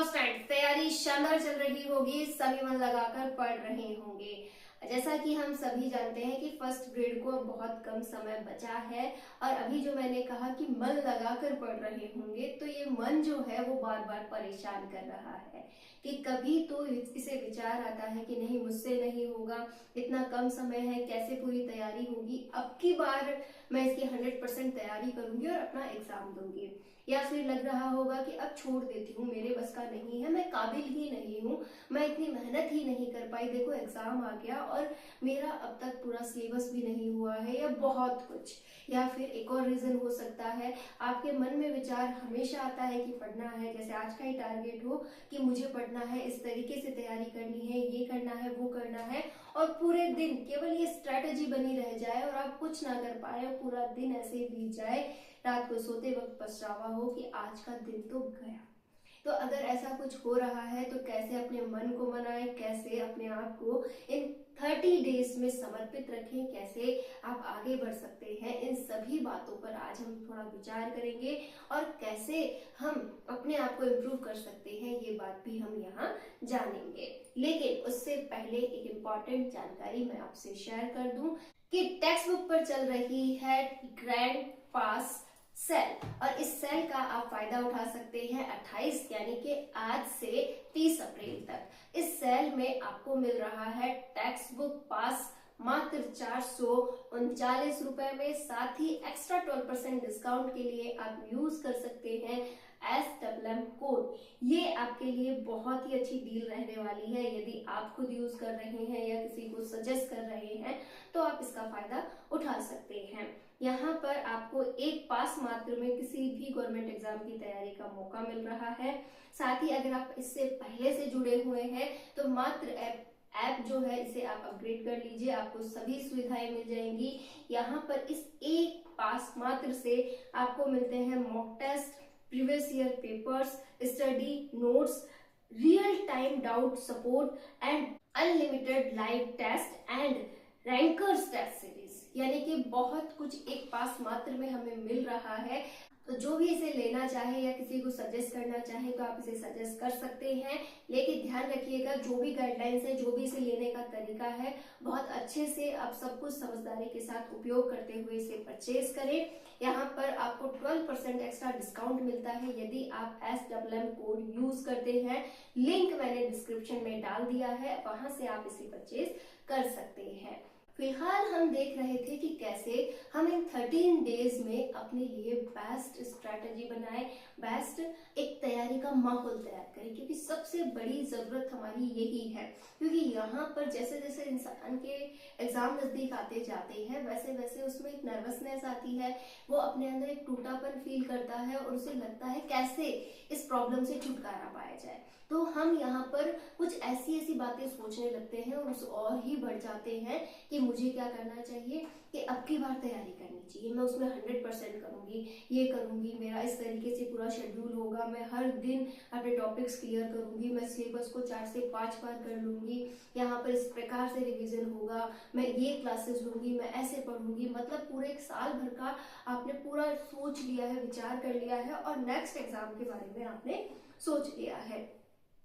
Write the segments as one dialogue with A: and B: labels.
A: Hello students, तैयारी शानदार चल रही होगी। सभी मन लगाकर पढ़ रहे होंगे। जैसा कि हम सभी जानते हैं कि फर्स्ट ग्रेड को बहुत कम समय बचा है और अभी जो मैंने कहा कि मन लगाकर पढ़ रहे होंगे, तो ये मन जो है वो बार बार परेशान कर रहा है कि कभी तो इसे विचार आता है कि नहीं, मुझसे नहीं होगा, इतना कम समय है, कैसे पूरी तैयारी होगी, अब की बार मैं इसकी 100% तैयारी करूंगी और अपना एग्जाम दूंगी। या फिर लग रहा होगा कि अब छोड़ देती हूँ, मेरे बस का नहीं है, मैं काबिल ही नहीं हूँ, मैं इतनी मेहनत ही नहीं कर पाई, देखो एग्जाम आ गया और मेरा अब तक पूरा सिलेबस भी नहीं हुआ है, या बहुत कुछ। या फिर एक और रीजन हो सकता है, आपके मन में विचार हमेशा आता है कि पढ़ना है, जैसे आज का ही टारगेट हो कि मुझे पढ़ना है, इस तरीके से तैयारी करनी है, ये करना है, वो करना है, और पूरे दिन केवल ये स्ट्रेटेजी बनी रह जाए और आप कुछ ना कर पाए, पूरा दिन ऐसे ही बीत जाए, रात को सोते वक्त पछतावा हो कि आज का दिन तो गया। तो अगर ऐसा कुछ हो रहा है तो कैसे अपने मन को मनाएं, कैसे अपने आप को इन 30 डेज में समर्पित रखें, कैसे आप आगे बढ़ सकते हैं, इन सभी बातों पर आज हम थोड़ा विचार करेंगे और कैसे हम अपने आप को इम्प्रूव कर सकते हैं, ये बात भी हम यहाँ जानेंगे। लेकिन उससे पहले एक इम्पॉर्टेंट जानकारी मैं आपसे शेयर कर दूं कि टेक्स्ट बुक पर चल रही है ग्रैंड पास सेल, और इस सेल का आप फायदा उठा सकते हैं 28 यानी कि आज से 30 अप्रैल तक। इस सेल में आपको मिल रहा है टेक्स्ट बुक पास मात्र 439 रुपए में, साथ ही एक्स्ट्रा 12% डिस्काउंट के लिए आप यूज कर सकते हैं SWM कोड। ये आपके लिए बहुत ही अच्छी डील रहने वाली है। यदि आप खुद यूज कर रहे हैं या किसी को सजेस्ट कर रहे हैं तो आप इसका फायदा उठा सकते हैं। यहाँ पर आपको एक पास मात्र में किसी भी गवर्नमेंट एग्जाम की तैयारी का मौका मिल रहा है। साथ ही अगर आप इससे पहले से जुड़े हुए हैं तो मात्र ऐप जो है इसे आप अपग्रेड कर लीजिए, आपको सभी सुविधाएं मिल जाएंगी। यहाँ पर इस एक पास मात्र से आपको मिलते हैं mock test, previous year papers, study notes, real time doubt support and unlimited live test and rankers test series, यानी कि बहुत कुछ एक पास मात्र में हमें मिल रहा है। तो जो भी इसे लेना चाहे या किसी को सजेस्ट करना चाहे तो आप इसे सजेस्ट कर सकते हैं। लेकिन ध्यान रखिएगा, जो भी गाइडलाइंस है, जो भी इसे लेने का तरीका है, बहुत अच्छे से आप सब कुछ समझदारी के साथ उपयोग करते हुए इसे परचेज करें। यहाँ पर आपको 12% एक्स्ट्रा डिस्काउंट मिलता है यदि आप SWM कोड यूज करते हैं। लिंक मैंने डिस्क्रिप्शन में डाल दिया है, वहां से आप इसे परचेज कर सकते हैं। फिलहाल हम देख रहे थे कि कैसे हम इन 13 डेज में अपने लिए बेस्ट स्ट्रैटेजी बनाएं, बेस्ट एक तैयारी का माहौल तैयार करें, क्योंकि सबसे बड़ी जरूरत हमारी यही है। क्योंकि यहाँ पर जैसे जैसे इंसान के एग्जाम नजदीक आते जाते हैं वैसे वैसे उसमें एक नर्वसनेस आती है, वो अपने अंदर एक टूटापन फील करता है और उसे लगता है कैसे इस प्रॉब्लम से छुटकारा पाया जाए। तो हम यहाँ पर कुछ ऐसी ऐसी बातें सोचने लगते हैं और उस और ही बढ़ जाते हैं कि मुझे क्या करना चाहिए, कि अब की बार तैयारी करनी चाहिए, मैं उसमें 100% करूंगी, ये करूंगी, मेरा इस तरीके से पूरा शेड्यूल होगा, मैं हर दिन अपने टॉपिक्स क्लियर करूंगी, मैं सिलेबस को 4 से 5 बार कर लूंगी, यहाँ पर इस प्रकार से रिवीजन होगा, मैं ये क्लासेस लूंगी, मैं ऐसे पढ़ूंगी। मतलब पूरे एक साल भर का आपने पूरा सोच लिया है, विचार कर लिया है और नेक्स्ट एग्जाम के बारे में आपने सोच लिया है।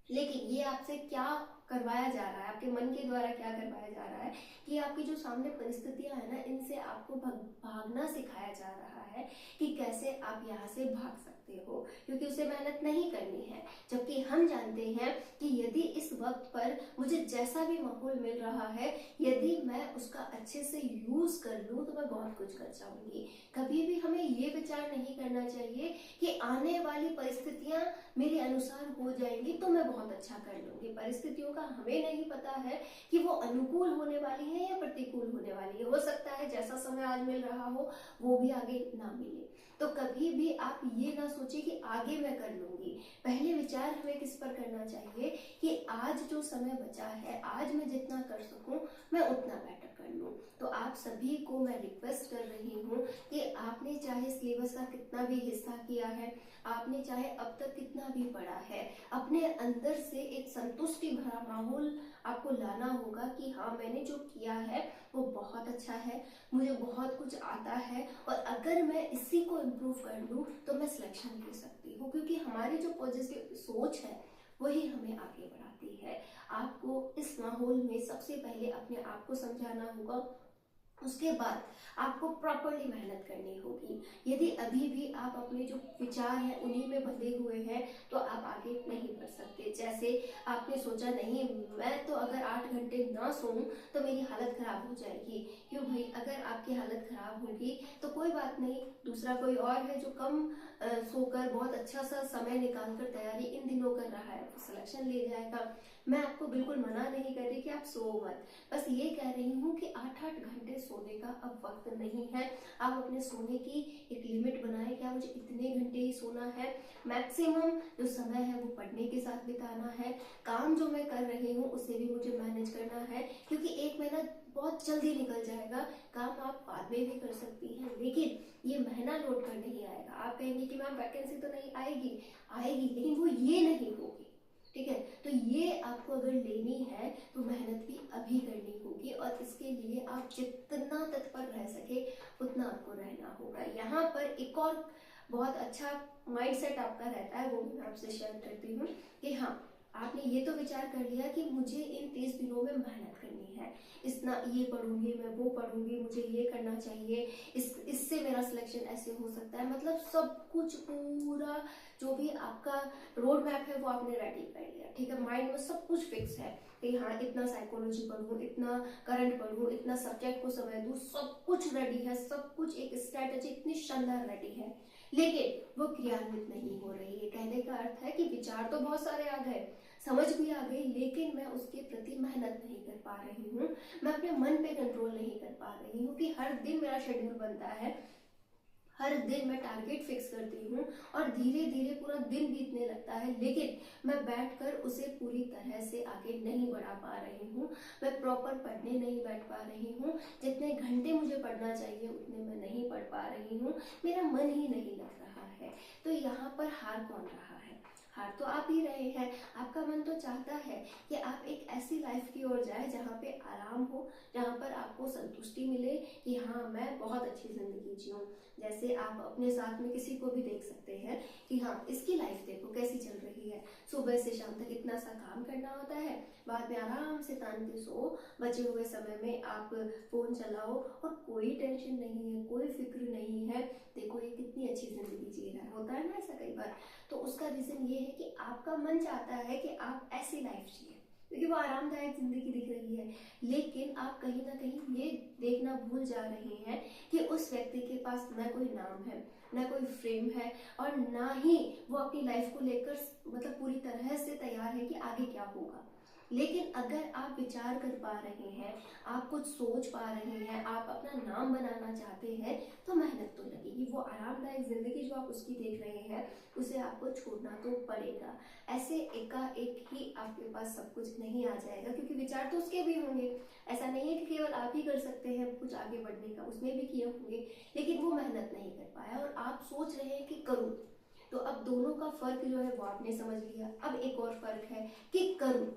A: लेकिन ये आपसे क्या करवाया जा रहा है, आपके मन के द्वारा क्या करवाया जा रहा है कि आपकी जो सामने परिस्थितियां है ना, इनसे आपको भागना सिखाया जा रहा है कि कैसे आप यहाँ से भाग सकते हो, क्योंकि उसे मेहनत नहीं करनी है। जबकि हम जानते हैं कि यदि इस वक्त पर मुझे जैसा भी माहौल मिल रहा है, यदि मैं उसका अच्छे से यूज कर लूं तो मैं बहुत कुछ कर जाऊंगी। कभी भी हमें ये विचार नहीं करना चाहिए कि आने वाली परिस्थितियां मेरे अनुसार हो जाएंगी तो मैं बहुत अच्छा कर लूंगी। परिस्थितियों का हमें नहीं पता है कि वो अनुकूल होने वाली है या प्रतिकूल होने वाली है। हो सकता है जैसा समय आज मिल रहा हो वो भी आगे ना मिले। तो कभी भी आप ये ना सोचे कि आगे मैं कर लूंगी। पहले विचार हमें किस पर करना चाहिए कि आज जो समय बचा है, आज मैं जितना कर सकूं मैं उतना बेटर कर लूं। तो आप सभी को मैं रिक्वेस्ट कर रही हूँ कि आपने चाहे सिलेबस का कितना भी हिस्सा किया है, आपने चाहे अब तक कितना भी पढ़ा है, अपने अंदर से एक संतुष्टि भरा माहौल आपको लाना होगा कि हाँ, मैंने जो किया है वो बहुत अच्छा है, मुझे बहुत कुछ आता है और अगर मैं इसी को इम्प्रूव कर लूँ तो मैं सिलेक्शन ले सकती हूँ। क्योंकि हमारी जो पॉजिटिव सोच है वही हमें आगे बढ़ाती है। आपको इस माहौल में सबसे पहले अपने आप को समझाना होगा, उसके बाद आपको प्रॉपरली मेहनत करनी होगी। यदि अभी भी आप अपने जो विचार हैं उन्हीं में बंधे हुए हैं तो आप आगे नहीं बढ़ सकते। जैसे आपने सोचा नहीं मैं तो अगर 8 घंटे ना सोऊं तो मेरी हालत खराब हो जाएगी। क्यों भाई, अगर आपकी हालत खराब होगी तो कोई बात नहीं, दूसरा कोई और है जो कम सोकर बहुत अच्छा सा समय निकाल कर तैयारी इन दिनों कर रहा है, तो सिलेक्शन ले जाएगा। मैं आपको बिल्कुल मना नहीं कर रही कि आप सो मत, बस ये कह रही हूँ कि 8-8 घंटे सोने का अब वक्त नहीं है। आप अपने सोने की एक लिमिट बनाएं, क्या मुझे इतने घंटे ही सोना है। मैक्सिमम जो समय है वो पढ़ने के साथ बिताना है। काम जो मैं कर रही हूँ उसे भी मुझे मैनेज करना है, क्योंकि 1 महीना बहुत जल्दी निकल जाएगा। काम आप बाद में भी कर सकती हैं, लेकिन ये महीना लौट कर नहीं आएगा। आप कहेंगे कि मैम वैकेंसी तो नहीं आएगी, आएगी लेकिन वो ये नहीं होगी। ठीक है, तो ये आपको अगर लेनी है तो मेहनत भी अभी करनी होगी, और इसके लिए आप जितना तत्पर रह सके उतना आपको रहना होगा। यहाँ पर एक और बहुत अच्छा माइंडसेट आपका रहता है, वो भी मैं आपसे शेयर करती हूँ कि हाँ, आपने ये तो विचार कर लिया कि मुझे इन 30 दिनों में मेहनत करनी है, इतना ये पढ़ूंगी, मैं वो पढ़ूंगी, मुझे ये करना चाहिए, इससे मेरा सिलेक्शन ऐसे हो सकता है। मतलब सब कुछ पूरा जो भी आपका रोड मैप है वो आपने रेडी कर लिया। ठीक है, माइंड में सब कुछ फिक्स है कि हाँ इतना साइकोलॉजी पढ़ूं, इतना करंट पढ़ूं, इतना सब्जेक्ट को समय दूं, सब कुछ रेडी है, सब कुछ एक स्ट्रेटेजी इतनी शानदार रेडी है, लेकिन वो क्रियान्वित नहीं हो रही है। कहने का अर्थ है कि विचार तो बहुत सारे आ गए, समझ भी आ गई, लेकिन मैं उसके प्रति मेहनत नहीं कर पा रही हूँ। मैं अपने मन पे कंट्रोल नहीं कर पा रही हूँ कि हर दिन मेरा शेड्यूल बनता है, हर दिन मैं टारगेट फिक्स करती हूँ और धीरे धीरे पूरा दिन बीतने लगता है, लेकिन मैं बैठकर उसे पूरी तरह से आगे नहीं बढ़ा पा रही हूँ। मैं प्रॉपर पढ़ने नहीं बैठ पा रही हूँ, जितने घंटे मुझे पढ़ना चाहिए उतने मैं नहीं पढ़ पा रही हूँ, मेरा मन ही नहीं लग रहा है। तो यहाँ पर हार कौन रहा है? हार तो आप ही रहे हैं। आपका मन तो चाहता है कि आप एक ऐसी लाइफ की ओर जाए जहाँ पे आराम हो, जहाँ पर आपको संतुष्टि मिले कि हाँ मैं बहुत अच्छी जिंदगी जीऊँ। जैसे आप अपने साथ में किसी को भी देख सकते हैं कि हाँ इसकी लाइफ देखो कैसी चल रही है, सुबह से शाम तक इतना सा काम करना होता है, बाद में आराम से तान के सो, बचे हुए समय में आप फोन चलाओ और कोई टेंशन नहीं है, कोई फिक्र नहीं है। देखो ये कितनी अच्छी जिंदगी जी रहा है, होता है ना ऐसा कई बार। तो उसका रीजन ये है कि आपका मन चाहता है कि आप ऐसी लाइफ जिए, क्योंकि वो आरामदायक जिंदगी दिख रही है, लेकिन आप कहीं ना कहीं ये देखना भूल जा रहे हैं कि उस व्यक्ति के पास ना कोई नाम है, ना कोई फ्रेम है, और ना ही वो अपनी लाइफ को लेकर मतलब पूरी तरह से तैयार है कि आगे क्या होगा। लेकिन अगर आप विचार कर पा रहे हैं, आप कुछ सोच पा रहे हैं, आप अपना नाम बनाना चाहते हैं, तो मेहनत तो लगेगी। वो आरामदायक जिंदगी जो आप उसकी देख रहे हैं उसे आपको छोड़ना तो पड़ेगा। ऐसे एकाएक ही आपके पास सब कुछ नहीं आ जाएगा, क्योंकि विचार तो उसके भी होंगे। ऐसा नहीं है कि केवल आप ही कर सकते हैं कुछ आगे बढ़ने का, उसने भी किए होंगे, लेकिन वो मेहनत नहीं कर पाया और आप सोच रहे हैं कि करूँ। तो अब दोनों का फर्क जो है वो आपने समझ लिया। अब एक और फर्क है कि करूँ।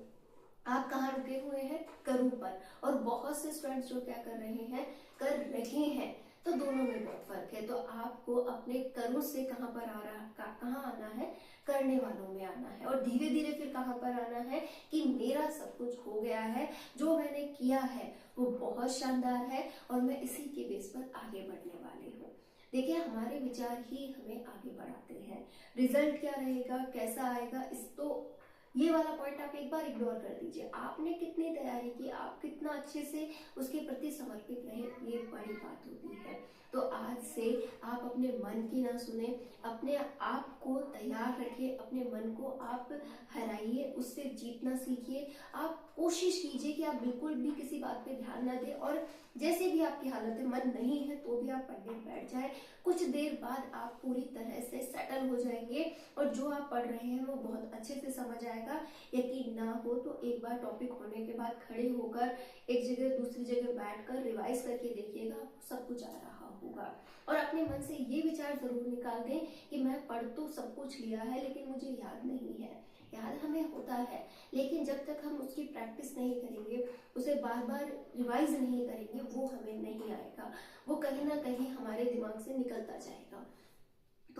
A: आप कहाँ रुके हुए हैं? करूँ पर। और बहुत से स्टूडेंट्स जो क्या कर रहे हैं, कर रहे हैं, तो दोनों में बहुत फर्क है। तो आपको अपने करूँ से कहाँ पर आ रहा, कहाँ आना है, करने वालों में आना है, और धीरे धीरे फिर कहाँ पर आना है कि मेरा सब कुछ हो गया है, जो मैंने किया है वो बहुत शानदार है और मैं इसी के बेस पर आगे बढ़ने वाली हूँ। देखिए हमारे विचार ही हमें आगे बढ़ाते हैं। रिजल्ट क्या रहेगा, कैसा आएगा, इस तो ये वाला पॉइंट आप एक बार इग्नोर कर दीजिए। आपने कितनी तैयारी की, आप कितना अच्छे से उसके प्रति समर्पित रहे, ये बड़ी बात होती है। तो आज से आप अपने मन की ना सुने, अपने आप को तैयार रखिए, अपने मन को आप हराइए, उससे जीतना सीखिए। आप कोशिश कीजिए कि आप बिल्कुल भी किसी बात पे ध्यान ना दें, और जैसे भी आपकी हालत है, मन नहीं है तो भी आप पढ़ने बैठ जाए। कुछ देर बाद आप पूरी तरह से सेटल हो जाएंगे और जो आप पढ़ रहे हैं वो बहुत अच्छे से समझ आएगा। यकीन ना हो तो एक बार टॉपिक होने के बाद खड़े होकर एक जगह दूसरी जगह बैठकर रिवाइज करके देखिएगा, आपको सब कुछ आ रहा होगा। और अपने मन से ये विचार जरूर निकाल दें कि मैं पढ़ तो सब कुछ लिया है लेकिन मुझे याद नहीं है। याद हमें होता है, लेकिन जब तक हम उसकी प्रैक्टिस नहीं करेंगे, उसे बार बार रिवाइज नहीं करेंगे, वो हमें नहीं आएगा, वो कहीं ना कहीं हमारे दिमाग से निकलता जाएगा।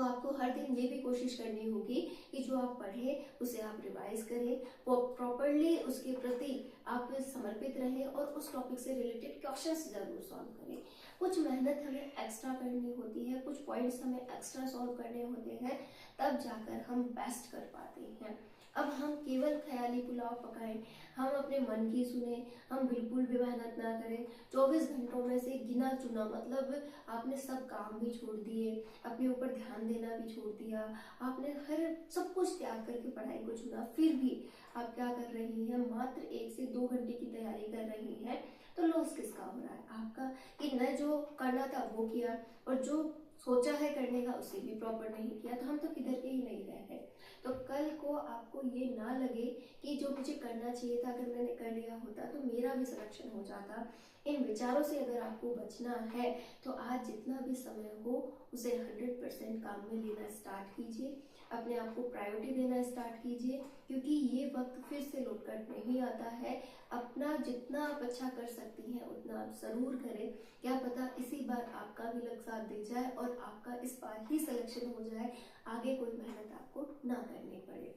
A: तो आपको हर दिन ये भी कोशिश करनी होगी कि जो आप पढ़े उसे आप रिवाइज करें, प्रॉपरली उसके प्रति आप समर्पित रहें और उस टॉपिक से रिलेटेड क्वेश्चंस जरूर सॉल्व करें। कुछ मेहनत हमें एक्स्ट्रा करनी होती है, कुछ पॉइंट्स हमें एक्स्ट्रा सॉल्व करने होते हैं, तब जाकर हम बेस्ट कर पाते हैं। अब हम केवल ख्याली पुलाव पकाएं, हम अपने मन की सुने, हम बिल्कुल भी मेहनत ना करें। 24 घंटों में से गिना चुना, मतलब आपने सब काम भी छोड़ दिए, अपने ऊपर ध्यान देना भी छोड़ दिया, आपने हर सब कुछ त्याग करके पढ़ाई को चुना, फिर भी आप क्या कर रही हैं, मात्र 1 से 2 घंटे की तैयारी कर रही हैं, तो लॉस किसका हो रहा है? आपका। कि न जो करना था वो किया और जो सोचा है करने का उसे भी प्रॉपर नहीं किया, तो हम तो किधर के ही नहीं रह गए। तो कल को आपको ये ना लगे कि जो मुझे करना चाहिए था अगर मैंने कर लिया होता तो मेरा भी सिलेक्शन हो जाता। इन विचारों से अगर आपको बचना है तो आज जितना भी समय हो उसे 100% काम में लेना स्टार्ट कीजिए, अपने आप को प्रायोरिटी देना स्टार्ट कीजिए, क्योंकि ये वक्त फिर से लौट कर नहीं आता है। अपना जितना आप अच्छा कर सकती हैं उतना आप जरूर करें। क्या पता इसी बार आपका भी लक साथ दे जाए और आपका इस बार ही सिलेक्शन हो जाए, आगे कोई मेहनत आपको ना करनी पड़े।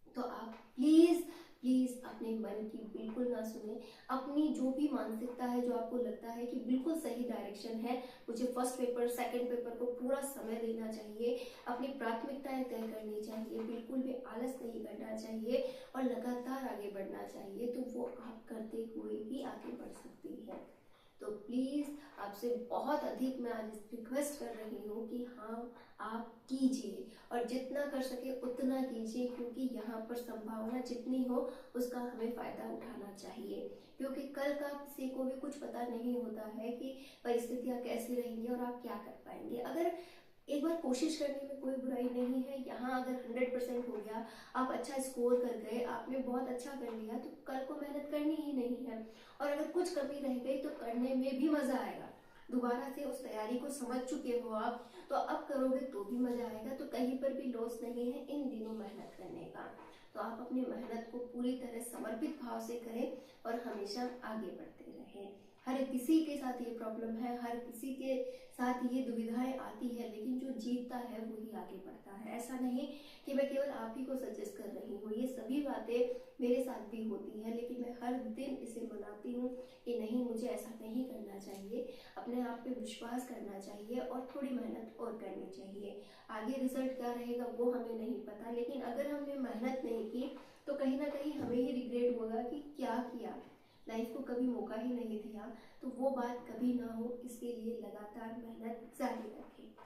A: तो आप प्लीज प्लीज अपने मन की बिल्कुल ना सुने, अपनी जो भी मानसिकता है, जो आपको लगता है कि बिल्कुल सही डायरेक्शन है, मुझे फर्स्ट पेपर सेकंड पेपर को पूरा समय देना चाहिए, अपनी प्राथमिकताएं तय करनी चाहिए, बिल्कुल भी आलस नहीं करना चाहिए और लगातार आगे बढ़ना चाहिए, तो वो आप करते हुए ही आगे बढ़ सकती है। तो प्लीज आपसे बहुत अधिक मैं आज रिक्वेस्ट कर रही हूँ कि हाँ आप कीजिए और जितना कर सके उतना कीजिए, क्योंकि यहाँ पर संभावना जितनी हो उसका हमें फायदा उठाना चाहिए, क्योंकि कल का किसी को भी कुछ पता नहीं होता है कि परिस्थितियाँ कैसी रहेंगी और आप क्या कर पाएंगे। अगर एक बार कोशिश करने में कोई बुराई नहीं है, यहाँ अगर 100% हो गया, आप अच्छा स्कोर कर गए, आपने बहुत अच्छा कर लिया, तो कल को मेहनत करनी ही नहीं है। और अगर कुछ कमी रह गई तो करने में भी मजा आएगा, दोबारा से उस तैयारी को समझ चुके हो आप, तो अब करोगे तो भी मजा आएगा। तो कहीं पर भी लॉस नहीं है इन दिनों मेहनत करने का। तो आप अपनी मेहनत को पूरी तरह समर्पित भाव से करें और हमेशा आगे बढ़ते रहें। हर किसी के साथ ये प्रॉब्लम है, हर किसी के साथ ये दुविधाएं आती है, लेकिन जो जीतता है वही आगे बढ़ता है। ऐसा नहीं कि मैं केवल आप ही को सजेस्ट कर रही हूँ, ये सभी बातें मेरे साथ भी होती हैं, लेकिन मैं हर दिन इसे मनाती हूँ कि नहीं, मुझे ऐसा नहीं करना चाहिए, अपने आप पे विश्वास करना चाहिए और थोड़ी मेहनत और करनी चाहिए। आगे रिजल्ट क्या रहेगा वो हमें नहीं पता, लेकिन अगर हमने मेहनत नहीं की तो कहीं ना कहीं हमें ही रिग्रेट होगा कि क्या किया, लाइफ को कभी मौका ही नहीं दिया। तो वो बात कभी ना हो, इसके लिए लगातार मेहनत जारी रखें।